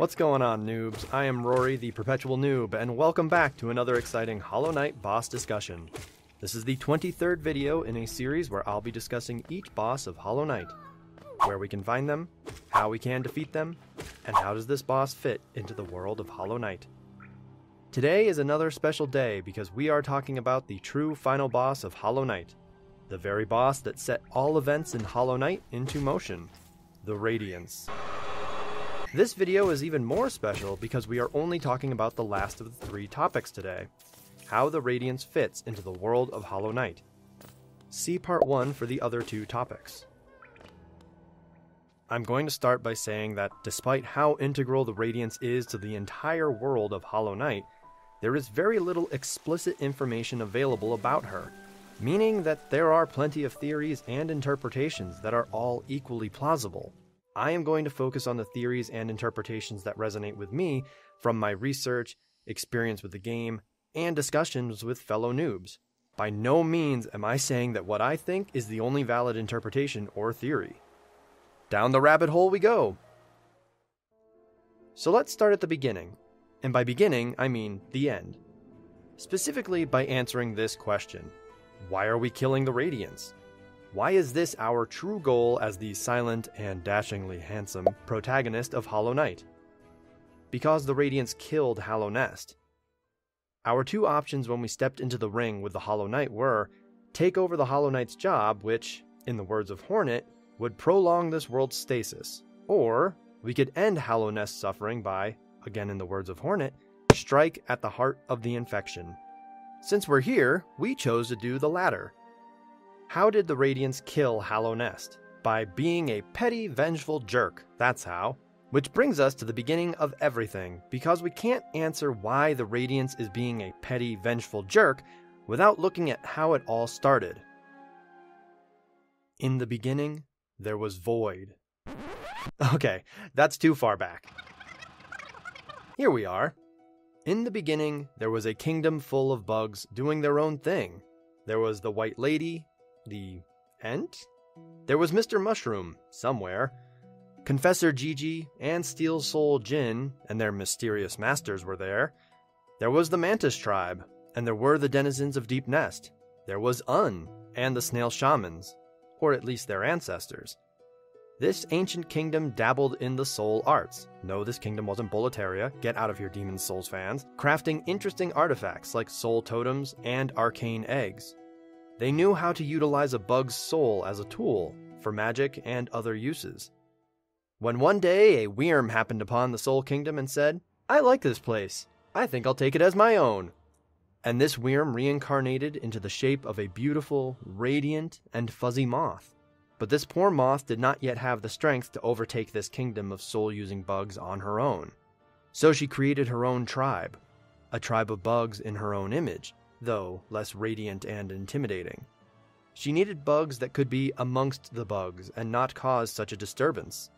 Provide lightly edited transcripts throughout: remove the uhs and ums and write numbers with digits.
What's going on, noobs? I am Rory, the Perpetual Noob, and welcome back to another exciting Hollow Knight boss discussion. This is the 23rd video in a series where I'll be discussing each boss of Hollow Knight, where we can find them, how we can defeat them, and how does this boss fit into the world of Hollow Knight. Today is another special day because we are talking about the true final boss of Hollow Knight, the very boss that set all events in Hollow Knight into motion, the Radiance. This video is even more special because we are only talking about the last of the three topics today, how the Radiance fits into the world of Hollow Knight. See part 1 for the other two topics. I'm going to start by saying that despite how integral the Radiance is to the entire world of Hollow Knight, there is very little explicit information available about her, meaning that there are plenty of theories and interpretations that are all equally plausible. I am going to focus on the theories and interpretations that resonate with me from my research, experience with the game, and discussions with fellow noobs. By no means am I saying that what I think is the only valid interpretation or theory. Down the rabbit hole we go! So let's start at the beginning. And by beginning, I mean the end. Specifically by answering this question. Why are we killing the Radiance? Why is this our true goal as the silent and dashingly handsome protagonist of Hollow Knight? Because the Radiance killed Hallownest. Our two options when we stepped into the ring with the Hollow Knight were take over the Hollow Knight's job, which, in the words of Hornet, would prolong this world's stasis, or we could end Hallownest's suffering by, again in the words of Hornet, strike at the heart of the infection. Since we're here, we chose to do the latter. How did the Radiance kill Hallownest? By being a petty, vengeful jerk, that's how. Which brings us to the beginning of everything, because we can't answer why the Radiance is being a petty, vengeful jerk without looking at how it all started. In the beginning, there was void. Okay, that's too far back. Here we are. In the beginning, there was a kingdom full of bugs doing their own thing. There was the White Lady, the Ent? There was Mr. Mushroom, somewhere. Confessor Gigi and Steel Soul Jin and their mysterious masters were there. There was the Mantis tribe, and there were the denizens of Deep Nest. There was and the Snail Shamans, or at least their ancestors. This ancient kingdom dabbled in the soul arts. No, this kingdom wasn't Boletaria, get out of here Demon's Souls fans, crafting interesting artifacts like soul totems and arcane eggs. They knew how to utilize a bug's soul as a tool for magic and other uses. When one day a Wyrm happened upon the Soul Kingdom and said, "I like this place. I think I'll take it as my own." And this Wyrm reincarnated into the shape of a beautiful, radiant, and fuzzy moth. But this poor moth did not yet have the strength to overtake this kingdom of soul-using bugs on her own. So she created her own tribe, a tribe of bugs in her own image, though less radiant and intimidating. She needed bugs that could be amongst the bugs and not cause such a disturbance.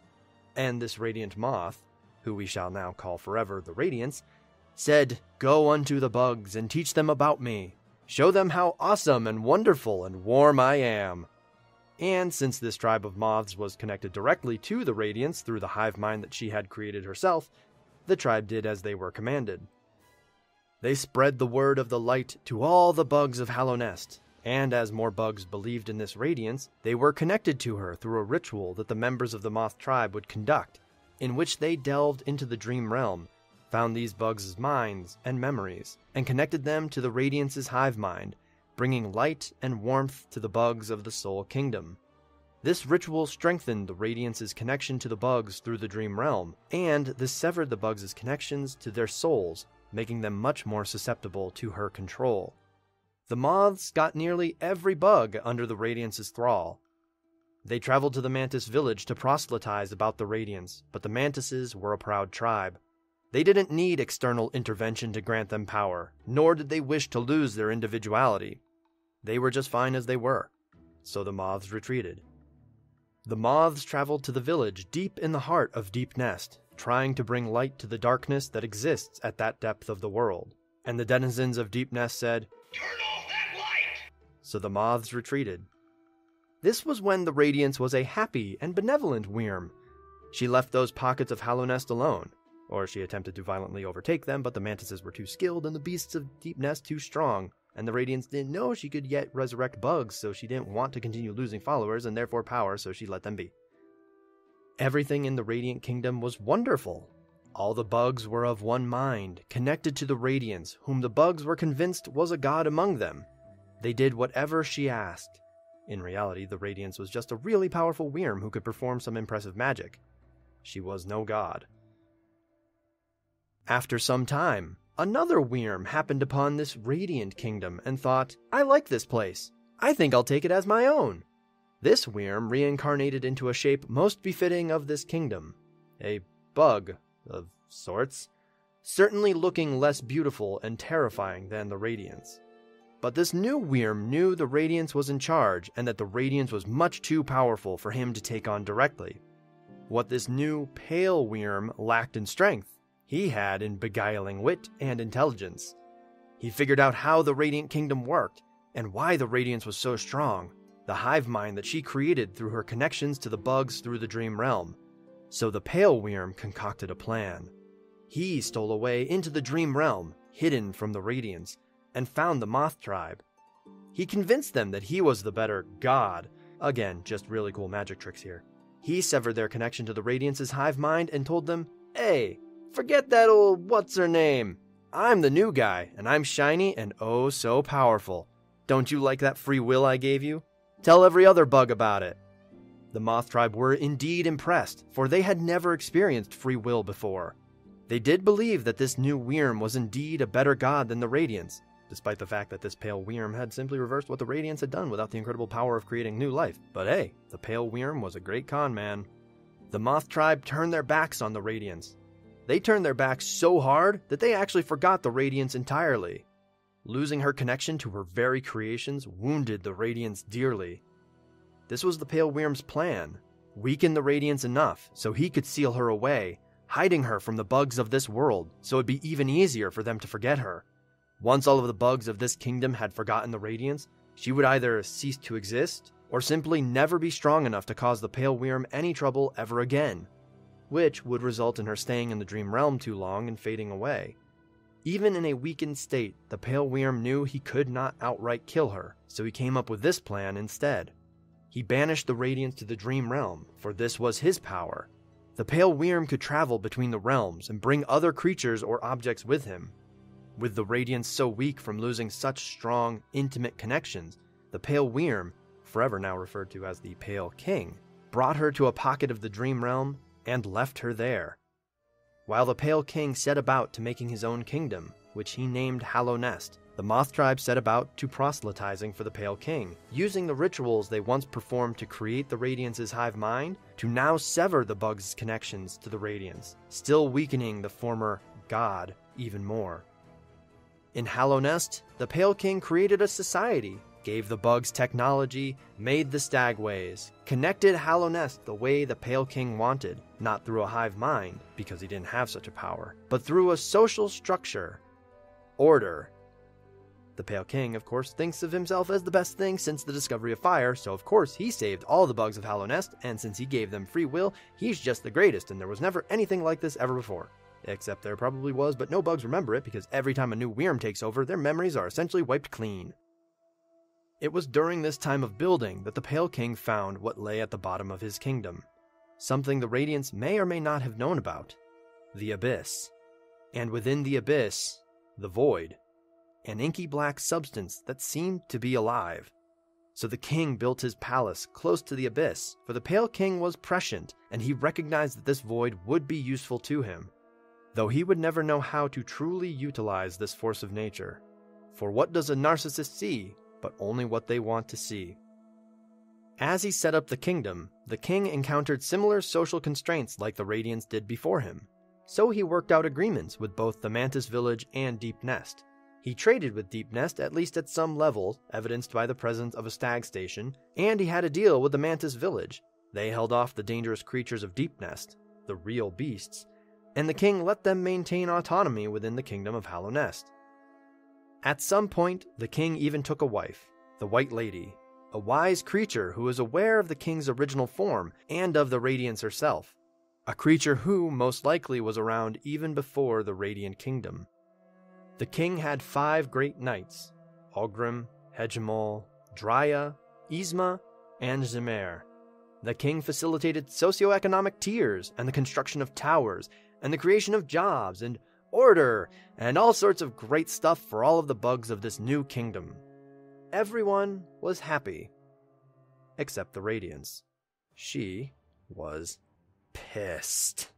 And this radiant moth, who we shall now call forever the Radiance, said, "Go unto the bugs and teach them about me. Show them how awesome and wonderful and warm I am." And since this tribe of moths was connected directly to the Radiance through the hive mind that she had created herself, the tribe did as they were commanded. They spread the word of the light to all the bugs of Hallownest, and as more bugs believed in this Radiance, they were connected to her through a ritual that the members of the moth tribe would conduct, in which they delved into the dream realm, found these bugs' minds and memories, and connected them to the Radiance's hive mind, bringing light and warmth to the bugs of the Soul Kingdom. This ritual strengthened the Radiance's connection to the bugs through the dream realm, and this severed the bugs' connections to their souls, making them much more susceptible to her control. The moths got nearly every bug under the Radiance's thrall. They traveled to the Mantis village to proselytize about the Radiance, but the Mantises were a proud tribe. They didn't need external intervention to grant them power, nor did they wish to lose their individuality. They were just fine as they were, so the moths retreated. The moths traveled to the village deep in the heart of Deep Nest, trying to bring light to the darkness that exists at that depth of the world. And the denizens of Deep Nest said, "Turn off that light!" So the moths retreated. This was when the Radiance was a happy and benevolent Wyrm. She left those pockets of Hallownest alone. Or she attempted to violently overtake them, but the mantises were too skilled and the beasts of Deep Nest too strong. And the Radiance didn't know she could yet resurrect bugs, so she didn't want to continue losing followers and therefore power, so she let them be. Everything in the Radiant Kingdom was wonderful. All the bugs were of one mind, connected to the Radiance, whom the bugs were convinced was a god among them. They did whatever she asked. In reality, the Radiance was just a really powerful Wyrm who could perform some impressive magic. She was no god. After some time, another Wyrm happened upon this Radiant Kingdom and thought, I like this place. I think I'll take it as my own. This Wyrm reincarnated into a shape most befitting of this kingdom. A bug of sorts, certainly looking less beautiful and terrifying than the Radiance. But this new Wyrm knew the Radiance was in charge and that the Radiance was much too powerful for him to take on directly. What this new pale Wyrm lacked in strength, he had in beguiling wit and intelligence. He figured out how the Radiant Kingdom worked and why the Radiance was so strong, the hive mind that she created through her connections to the bugs through the dream realm. So the pale Wyrm concocted a plan. He stole away into the dream realm, hidden from the Radiance, and found the Moth tribe. He convinced them that he was the better god. Again, just really cool magic tricks here. He severed their connection to the Radiance's hive mind and told them, hey, forget that old what's-her-name. I'm the new guy, and I'm shiny and oh so powerful. Don't you like that free will I gave you? Tell every other bug about it. The Moth tribe were indeed impressed, for they had never experienced free will before. They did believe that this new Wyrm was indeed a better god than the Radiance, despite the fact that this pale Wyrm had simply reversed what the Radiance had done without the incredible power of creating new life. But hey, the pale Wyrm was a great con man. The Moth tribe turned their backs on the Radiance. They turned their backs so hard that they actually forgot the Radiance entirely. Losing her connection to her very creations wounded the Radiance dearly. This was the pale Wyrm's plan. Weaken the Radiance enough so he could seal her away, hiding her from the bugs of this world so it'd be even easier for them to forget her. Once all of the bugs of this kingdom had forgotten the Radiance, she would either cease to exist or simply never be strong enough to cause the pale Wyrm any trouble ever again, which would result in her staying in the dream realm too long and fading away. Even in a weakened state, the pale Wyrm knew he could not outright kill her, so he came up with this plan instead. He banished the Radiance to the dream realm, for this was his power. The pale Wyrm could travel between the realms and bring other creatures or objects with him. With the Radiance so weak from losing such strong, intimate connections, the pale Wyrm, forever now referred to as the Pale King, brought her to a pocket of the dream realm and left her there. While the Pale King set about to making his own kingdom, which he named Hollow Nest, the Moth tribe set about to proselytizing for the Pale King, using the rituals they once performed to create the Radiance's hive mind to now sever the bugs' connections to the Radiance, still weakening the former god even more. In Hollow Nest, the Pale King created a society, gave the bugs technology, made the stagways, connected Hollow Nest the way the Pale King wanted, not through a hive mind, because he didn't have such a power, but through a social structure. Order. The Pale King, of course, thinks of himself as the best thing since the discovery of fire, so of course he saved all the bugs of Hollow Nest, and since he gave them free will, he's just the greatest, and there was never anything like this ever before. Except there probably was, but no bugs remember it, because every time a new Wyrm takes over, their memories are essentially wiped clean. It was during this time of building that the Pale King found what lay at the bottom of his kingdom. Something the Radiance may or may not have known about. The Abyss. And within the Abyss, the Void. An inky black substance that seemed to be alive. So the king built his palace close to the Abyss, for the Pale King was prescient, and he recognized that this void would be useful to him. Though he would never know how to truly utilize this force of nature. For what does a narcissist see, but only what they want to see? As he set up the kingdom, the king encountered similar social constraints like the Radiance did before him. So he worked out agreements with both the Mantis Village and Deep Nest. He traded with Deep Nest at least at some level, evidenced by the presence of a stag station, and he had a deal with the Mantis Village. They held off the dangerous creatures of Deep Nest, the real beasts, and the king let them maintain autonomy within the kingdom of Hollow Nest. At some point, the king even took a wife, the White Lady, a wise creature who was aware of the king's original form and of the Radiance herself. a creature who most likely was around even before the Radiant Kingdom. The king had 5 great knights: Ogrim, Hegemol, Drya, Yzma, and Zimmer. The king facilitated socioeconomic tiers and the construction of towers and the creation of jobs and order and all sorts of great stuff for all of the bugs of this new kingdom. Everyone was happy. Except the Radiance. She was pissed.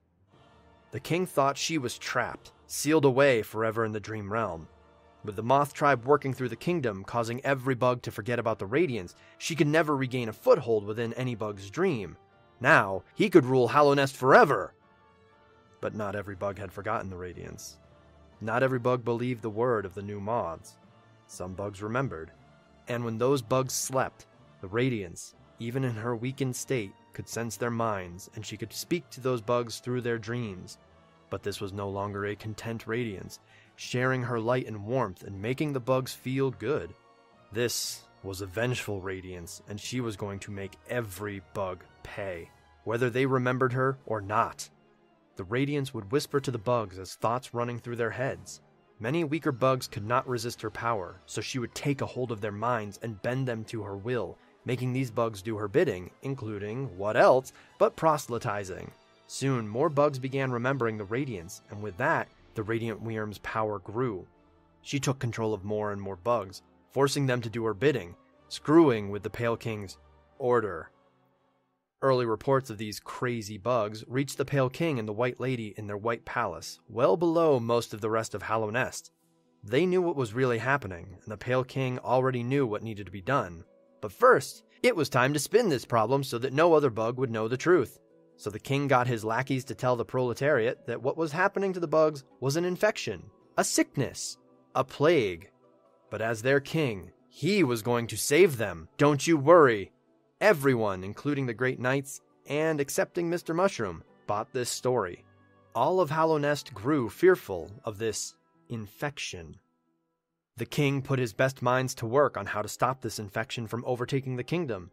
The king thought she was trapped, sealed away forever in the Dream Realm. With the Moth tribe working through the kingdom, causing every bug to forget about the Radiance, she could never regain a foothold within any bug's dream. Now, he could rule Hallownest forever! But not every bug had forgotten the Radiance. Not every bug believed the word of the new moths. Some bugs remembered. And when those bugs slept, the Radiance, even in her weakened state, could sense their minds, and she could speak to those bugs through their dreams. But this was no longer a content Radiance, sharing her light and warmth and making the bugs feel good. This was a vengeful Radiance, and she was going to make every bug pay, whether they remembered her or not. The Radiance would whisper to the bugs as thoughts running through their heads. Many weaker bugs could not resist her power, so she would take a hold of their minds and bend them to her will, making these bugs do her bidding, including, what else, but proselytizing. Soon, more bugs began remembering the Radiance, and with that, the Radiant Wyrm's power grew. She took control of more and more bugs, forcing them to do her bidding, screwing with the Pale King's order. Early reports of these crazy bugs reached the Pale King and the White Lady in their White Palace, well below most of the rest of Hallownest. They knew what was really happening, and the Pale King already knew what needed to be done. But first, it was time to spin this problem so that no other bug would know the truth. So the king got his lackeys to tell the proletariat that what was happening to the bugs was an infection, a sickness, a plague. But as their king, he was going to save them. Don't you worry. Everyone, including the great knights and excepting Mr. Mushroom, bought this story. All of Hallownest grew fearful of this infection. The king put his best minds to work on how to stop this infection from overtaking the kingdom.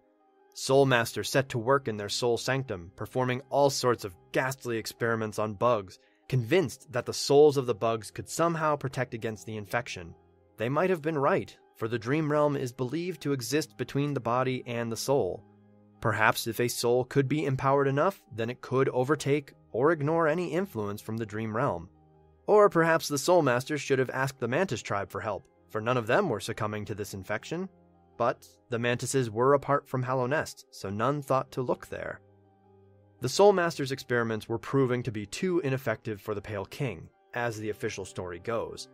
Soul Masters set to work in their soul sanctum, performing all sorts of ghastly experiments on bugs, convinced that the souls of the bugs could somehow protect against the infection. They might have been right, for the Dream Realm is believed to exist between the body and the soul. Perhaps if a soul could be empowered enough, then it could overtake or ignore any influence from the Dream Realm. Or perhaps the Soul Masters should have asked the Mantis tribe for help, for none of them were succumbing to this infection. But the Mantises were apart from Hallownest, so none thought to look there. The Soul Masters' experiments were proving to be too ineffective for the Pale King, as the official story goes.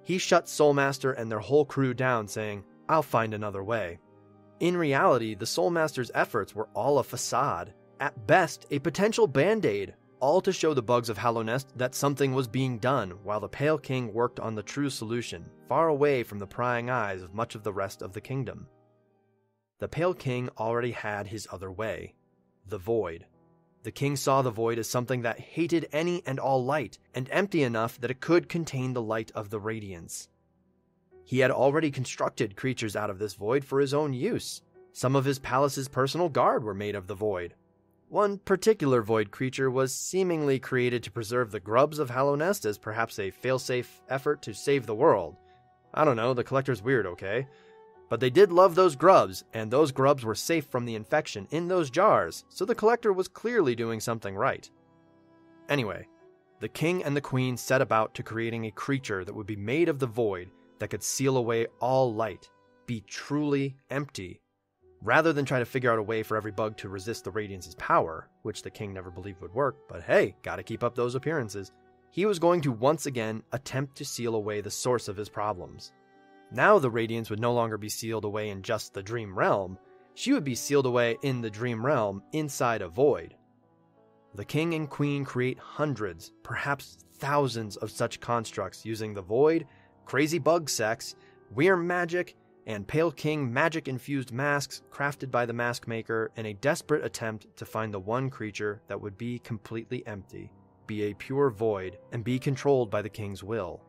He shut Soul Master and their whole crew down, saying, "I'll find another way." In reality, the Soul Master's efforts were all a facade, at best a potential band-aid, all to show the bugs of Hallownest that something was being done, while the Pale King worked on the true solution, far away from the prying eyes of much of the rest of the kingdom. The Pale King already had his other way, the Void. The king saw the Void as something that hated any and all light, and empty enough that it could contain the light of the Radiance. He had already constructed creatures out of this Void for his own use. Some of his palace's personal guard were made of the Void. One particular Void creature was seemingly created to preserve the grubs of Hallownest as perhaps a failsafe effort to save the world. I don't know, the collector's weird, okay? But they did love those grubs, and those grubs were safe from the infection in those jars, so the collector was clearly doing something right. Anyway, the king and the queen set about to creating a creature that would be made of the Void that could seal away all light, be truly empty, rather than try to figure out a way for every bug to resist the Radiance's power, which the king never believed would work, but hey, gotta keep up those appearances. He was going to once again attempt to seal away the source of his problems. Now the Radiance would no longer be sealed away in just the Dream Realm, she would be sealed away in the Dream Realm inside a Void. The king and queen create hundreds, perhaps thousands of such constructs using the Void, crazy bug sex, Wyrm magic, and Pale King magic-infused masks crafted by the mask maker in a desperate attempt to find the one creature that would be completely empty, be a pure Void, and be controlled by the king's will.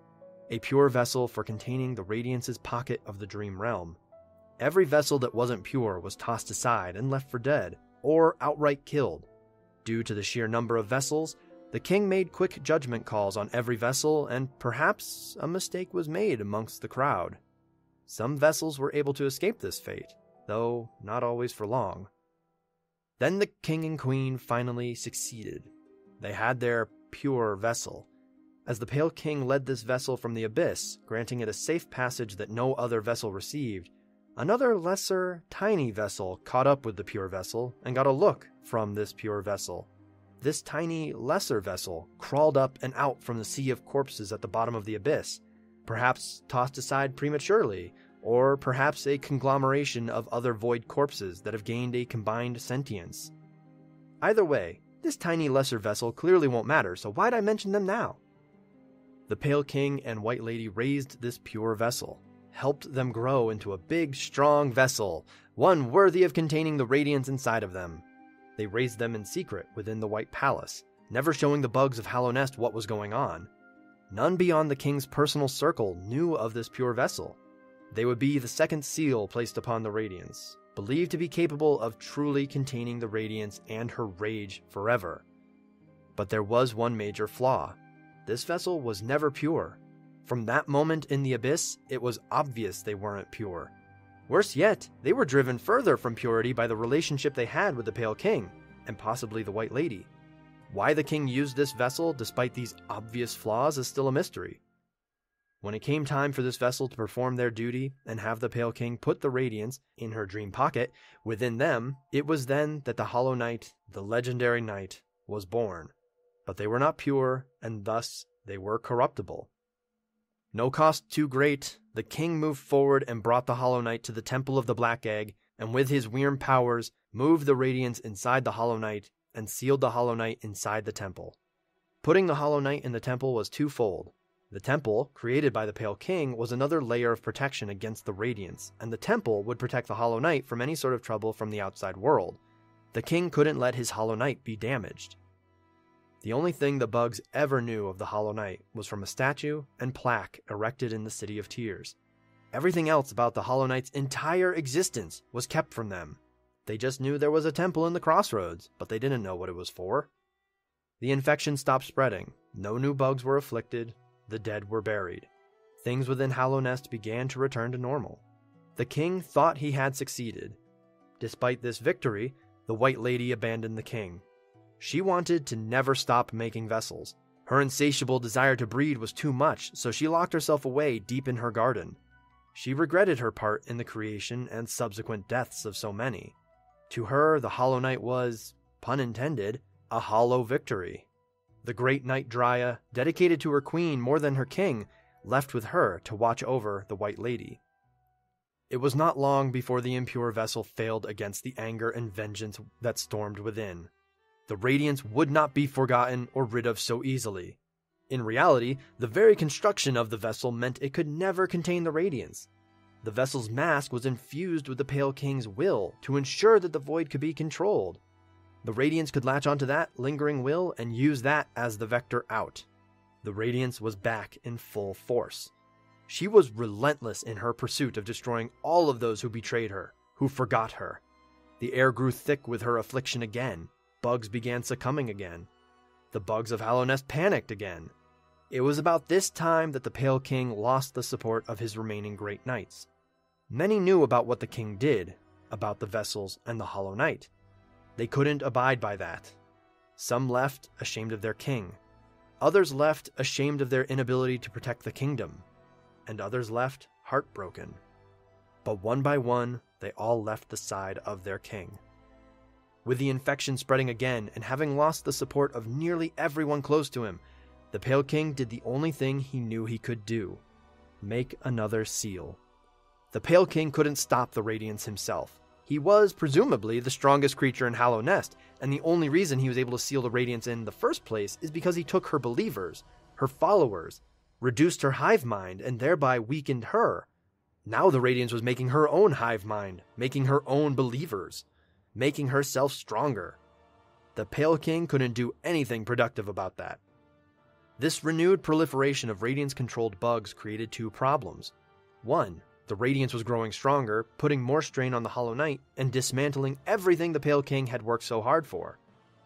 A pure vessel for containing the Radiance's pocket of the Dream Realm. Every vessel that wasn't pure was tossed aside and left for dead, or outright killed. Due to the sheer number of vessels, the king made quick judgment calls on every vessel, and perhaps a mistake was made amongst the crowd. Some vessels were able to escape this fate, though not always for long. Then the king and queen finally succeeded. They had their pure vessel. As the Pale King led this vessel from the abyss, granting it a safe passage that no other vessel received, another lesser, tiny vessel caught up with the pure vessel and got a look from this pure vessel. This tiny, lesser vessel crawled up and out from the sea of corpses at the bottom of the abyss, perhaps tossed aside prematurely, or perhaps a conglomeration of other void corpses that have gained a combined sentience. Either way, this tiny lesser vessel clearly won't matter, so why'd I mention them now? The Pale King and White Lady raised this pure vessel, helped them grow into a big, strong vessel, one worthy of containing the radiance inside of them. They raised them in secret within the White Palace, never showing the bugs of Hallownest what was going on. None beyond the king's personal circle knew of this pure vessel. They would be the second seal placed upon the radiance, believed to be capable of truly containing the radiance and her rage forever. But there was one major flaw. This vessel was never pure. From that moment in the abyss, it was obvious they weren't pure. Worse yet, they were driven further from purity by the relationship they had with the Pale King, and possibly the White Lady. Why the king used this vessel despite these obvious flaws is still a mystery. When it came time for this vessel to perform their duty and have the Pale King put the radiance, in her dream pocket, within them, it was then that the Hollow Knight, the legendary knight, was born. But they were not pure, and thus they were corruptible. No cost too great, the king moved forward and brought the Hollow Knight to the Temple of the Black Egg, and with his Wyrm powers, moved the radiance inside the Hollow Knight and sealed the Hollow Knight inside the temple. Putting the Hollow Knight in the temple was twofold. The temple, created by the Pale King, was another layer of protection against the radiance, and the temple would protect the Hollow Knight from any sort of trouble from the outside world. The king couldn't let his Hollow Knight be damaged. The only thing the bugs ever knew of the Hollow Knight was from a statue and plaque erected in the City of Tears. Everything else about the Hollow Knight's entire existence was kept from them. They just knew there was a temple in the crossroads, but they didn't know what it was for. The infection stopped spreading. No new bugs were afflicted. The dead were buried. Things within Hallownest began to return to normal. The king thought he had succeeded. Despite this victory, the White Lady abandoned the king. She wanted to never stop making vessels. Her insatiable desire to breed was too much, so she locked herself away deep in her garden. She regretted her part in the creation and subsequent deaths of so many. To her, the Hollow Knight was, pun intended, a hollow victory. The great Knight Dryia, dedicated to her queen more than her king, left with her to watch over the White Lady. It was not long before the impure vessel failed against the anger and vengeance that stormed within. The radiance would not be forgotten or rid of so easily. In reality, the very construction of the vessel meant it could never contain the radiance. The vessel's mask was infused with the Pale King's will to ensure that the void could be controlled. The radiance could latch onto that lingering will and use that as the vector out. The radiance was back in full force. She was relentless in her pursuit of destroying all of those who betrayed her, who forgot her. The air grew thick with her affliction again. Bugs began succumbing again. The bugs of Hallownest panicked again. It was about this time that the Pale King lost the support of his remaining great knights. Many knew about what the king did, about the vessels and the Hollow Knight. They couldn't abide by that. Some left ashamed of their king. Others left ashamed of their inability to protect the kingdom. And others left heartbroken. But one by one, they all left the side of their king. With the infection spreading again and having lost the support of nearly everyone close to him, the Pale King did the only thing he knew he could do: make another seal. The Pale King couldn't stop the radiance himself. He was, presumably, the strongest creature in Hallownest, and the only reason he was able to seal the radiance in the first place is because he took her believers, her followers, reduced her hive mind, and thereby weakened her. Now the radiance was making her own hive mind, making her own believers, making herself stronger. The Pale King couldn't do anything productive about that. This renewed proliferation of radiance-controlled bugs created two problems. One, the radiance was growing stronger, putting more strain on the Hollow Knight and dismantling everything the Pale King had worked so hard for.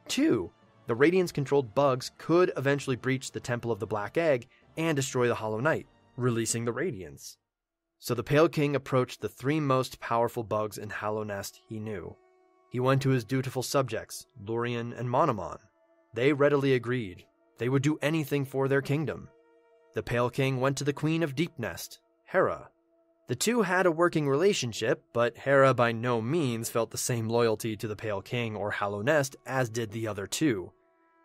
Two, the Radiance-controlled bugs could eventually breach the Temple of the Black Egg and destroy the Hollow Knight, releasing the Radiance. So the Pale King approached the three most powerful bugs in Hallownest he knew. He went to his dutiful subjects, Lurien and Monomon. They readily agreed. They would do anything for their kingdom. The Pale King went to the Queen of Deepnest, Hera. The two had a working relationship, but Hera by no means felt the same loyalty to the Pale King or Hallownest as did the other two.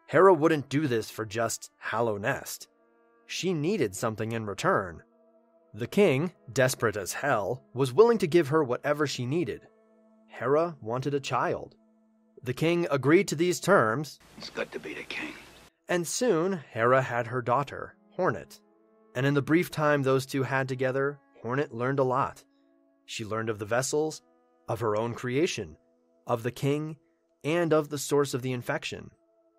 Hera wouldn't do this for just Hallownest. She needed something in return. The king, desperate as hell, was willing to give her whatever she needed. Hera wanted a child. The king agreed to these terms. It's good to be the king. And soon, Hera had her daughter, Hornet. And in the brief time those two had together, Hornet learned a lot. She learned of the vessels, of her own creation, of the king, and of the source of the infection.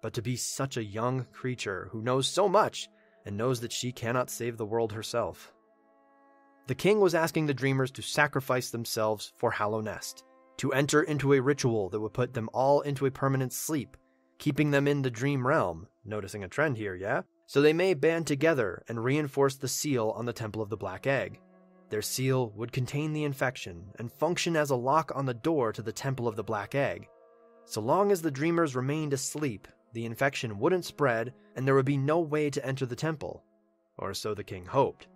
But to be such a young creature who knows so much and knows that she cannot save the world herself. The king was asking the dreamers to sacrifice themselves for Hallownest, to enter into a ritual that would put them all into a permanent sleep, keeping them in the dream realm, noticing a trend here, yeah? So they may band together and reinforce the seal on the Temple of the Black Egg. Their seal would contain the infection and function as a lock on the door to the Temple of the Black Egg. So long as the dreamers remained asleep, the infection wouldn't spread and there would be no way to enter the temple, or so the king hoped.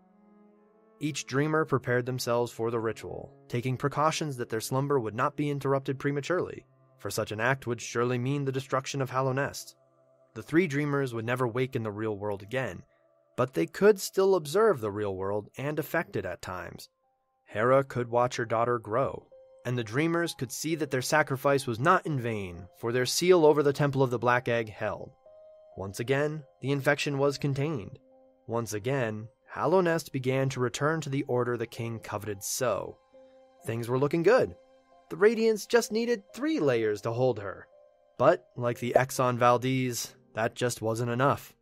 Each dreamer prepared themselves for the ritual, taking precautions that their slumber would not be interrupted prematurely, for such an act would surely mean the destruction of Hallownest. The three dreamers would never wake in the real world again, but they could still observe the real world and affect it at times. Hera could watch her daughter grow, and the dreamers could see that their sacrifice was not in vain, for their seal over the Temple of the Black Egg held. Once again, the infection was contained. Once again, Hallownest began to return to the order the king coveted so. Things were looking good. The Radiance just needed 3 layers to hold her. But, like the Exxon Valdez, that just wasn't enough.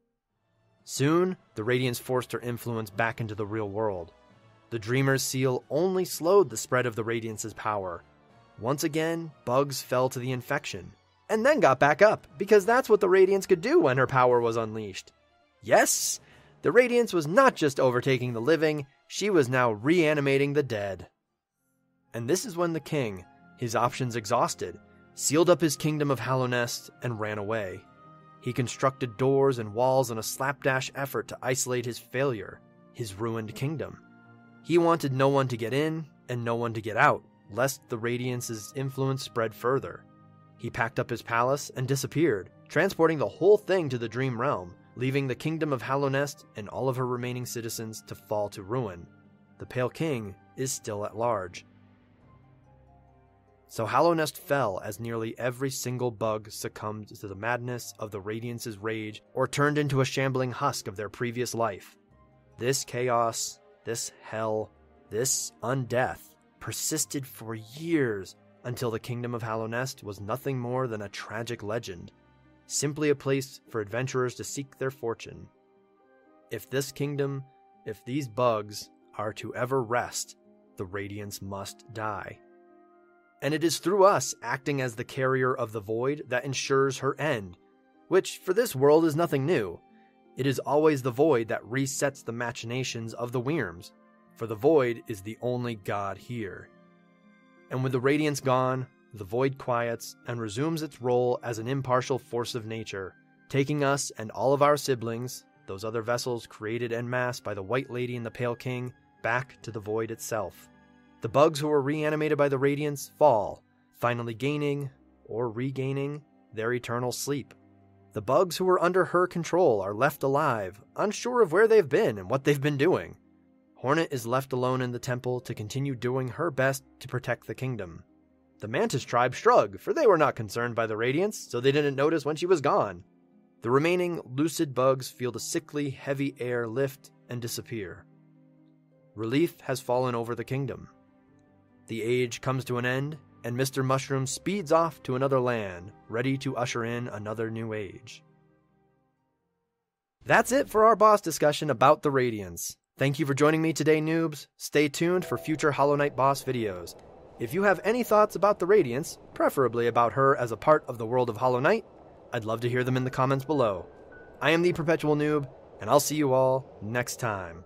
Soon, the Radiance forced her influence back into the real world. The Dreamer's seal only slowed the spread of the Radiance's power. Once again, bugs fell to the infection, and then got back up, because that's what the Radiance could do when her power was unleashed. Yes, the Radiance was not just overtaking the living, she was now reanimating the dead. And this is when the king, his options exhausted, sealed up his kingdom of Hallownest and ran away. He constructed doors and walls in a slapdash effort to isolate his failure, his ruined kingdom. He wanted no one to get in and no one to get out, lest the Radiance's influence spread further. He packed up his palace and disappeared, transporting the whole thing to the Dream Realm, leaving the kingdom of Hallownest and all of her remaining citizens to fall to ruin. The Pale King is still at large. So Hallownest fell as nearly every single bug succumbed to the madness of the Radiance's rage or turned into a shambling husk of their previous life. This chaos, this hell, this undeath persisted for years until the kingdom of Hallownest was nothing more than a tragic legend, simply a place for adventurers to seek their fortune. If this kingdom, if these bugs are to ever rest, the Radiance must die. And it is through us acting as the carrier of the void that ensures her end, which for this world is nothing new. It is always the void that resets the machinations of the Wyrms, for the void is the only god here. And with the Radiance gone, the void quiets and resumes its role as an impartial force of nature, taking us and all of our siblings, those other vessels created en masse by the White Lady and the Pale King, back to the void itself. The bugs who were reanimated by the Radiance fall, finally gaining, or regaining, their eternal sleep. The bugs who were under her control are left alive, unsure of where they've been and what they've been doing. Hornet is left alone in the temple to continue doing her best to protect the kingdom. The Mantis tribe shrugged, for they were not concerned by the Radiance, so they didn't notice when she was gone. The remaining lucid bugs feel the sickly, heavy air lift and disappear. Relief has fallen over the kingdom. The age comes to an end, and Mr. Mushroom speeds off to another land, ready to usher in another new age. That's it for our boss discussion about the Radiance. Thank you for joining me today, noobs. Stay tuned for future Hollow Knight boss videos. If you have any thoughts about the Radiance, preferably about her as a part of the world of Hollow Knight, I'd love to hear them in the comments below. I am the Perpetual Noob, and I'll see you all next time.